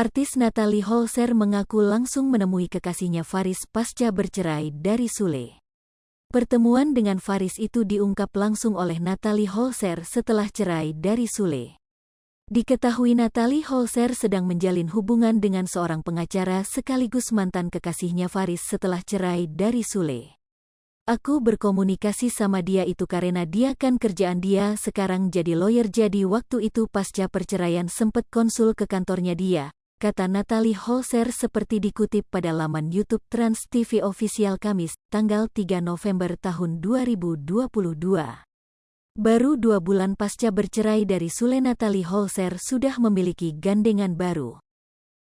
Artis Natalie Holzer mengaku langsung menemui kekasihnya Faris pasca bercerai dari Sule. Pertemuan dengan Faris itu diungkap langsung oleh Natalie Holzer setelah cerai dari Sule. Diketahui Natalie Holzer sedang menjalin hubungan dengan seorang pengacara sekaligus mantan kekasihnya Faris setelah cerai dari Sule. Aku berkomunikasi sama dia itu karena dia kan kerjaan dia sekarang jadi lawyer, jadi waktu itu pasca perceraian sempet konsul ke kantornya dia, kata Natalie Holzer seperti dikutip pada laman YouTube Trans TV Official Kamis, tanggal 3 November tahun 2022. Baru 2 bulan pasca bercerai dari Sule, Natalie Holzer sudah memiliki gandengan baru.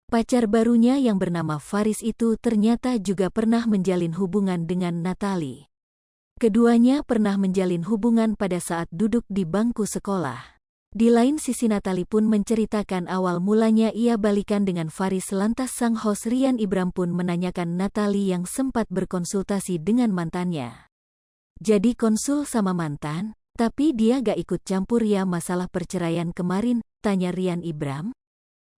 Pacar barunya yang bernama Faris itu ternyata juga pernah menjalin hubungan dengan Natalie. Keduanya pernah menjalin hubungan pada saat duduk di bangku sekolah. Di lain sisi Natalie pun menceritakan awal mulanya ia balikan dengan Faris, lantas sang host Rian Ibram pun menanyakan Natalie yang sempat berkonsultasi dengan mantannya. Jadi konsul sama mantan, tapi dia gak ikut campur ya masalah perceraian kemarin, tanya Rian Ibram.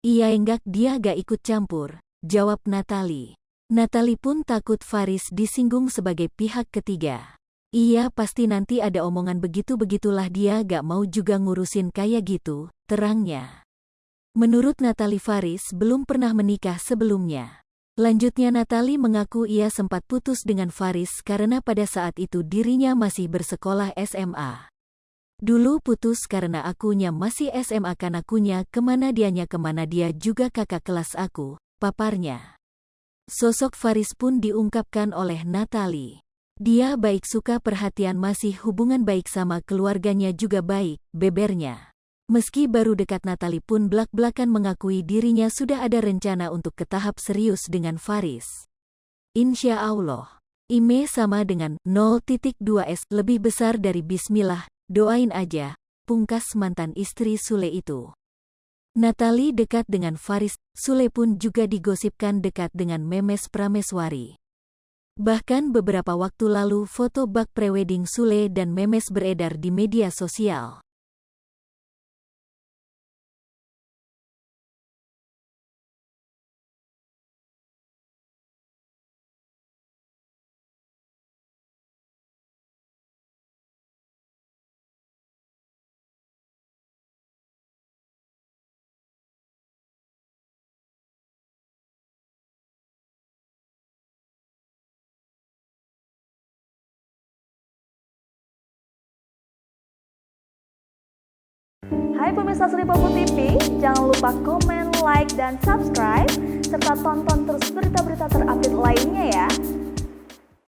Iya enggak, dia gak ikut campur, jawab Natalie. Natalie pun takut Faris disinggung sebagai pihak ketiga. Iya pasti nanti ada omongan begitu-begitulah, dia gak mau juga ngurusin kayak gitu, terangnya. Menurut Natalie, Faris belum pernah menikah sebelumnya. Lanjutnya Natalie mengaku ia sempat putus dengan Faris karena pada saat itu dirinya masih bersekolah SMA. Dulu putus karena akunya masih SMA, kan akunya kemana dianya kemana, dia juga kakak kelas aku, paparnya. Sosok Faris pun diungkapkan oleh Natalie. Dia baik, suka perhatian, masih hubungan baik sama keluarganya juga baik, bebernya. Meski baru dekat, Natalie pun blak-blakan mengakui dirinya sudah ada rencana untuk ke tahap serius dengan Faris. Insya Allah. IME sama dengan 0.2S, lebih besar dari Bismillah, doain aja, pungkas mantan istri Sule itu. Natalie dekat dengan Faris, Sule pun juga digosipkan dekat dengan Memes Prameswari. Bahkan beberapa waktu lalu foto bak prewedding Sule dan Memes beredar di media sosial. Hai pemirsa Sri Popo TV, jangan lupa komen, like, dan subscribe, serta tonton terus berita-berita terupdate lainnya ya.